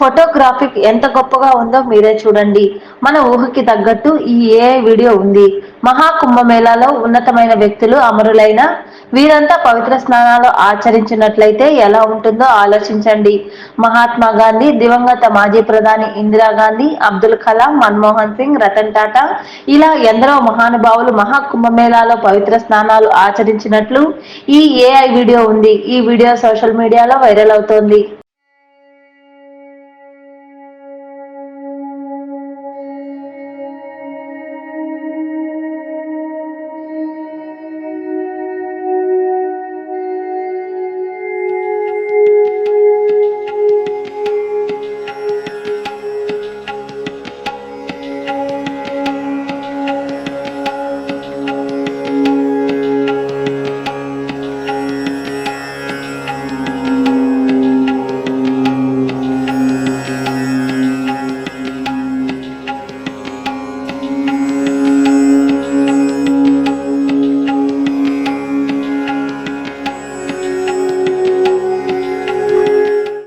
Photographic ఎంత గొప్పగా ఉందో మీరే చూడండి. మన ఊహకి తగ్గట్టు ఈ ఏఐ వీడియో ఉంది. మహాకుంభమేళాలో ఉన్నతమైన వ్యక్తులు అమరులైన వీరంతా పవిత్ర స్నానాలు ఆచరించినట్లయితే ఎలా ఉంటుందో ఆలోచించండి. మహాత్మా గాంధీ, దివంగత మాజీ ప్రధాని ఇందిరాగాంధీ, అబ్దుల్ కలాం, మన్మోహన్ సింగ్, రతన్ టాటా ఇలా ఎందరో మహానుభావులు మహాకుంభమేళాలో పవిత్ర స్నానాలు ఆచరించినట్లు ఈ ఏఐ వీడియో ఉంది. ఈ వీడియో సోషల్ మీడియాలో వైరల్ అవుతోంది.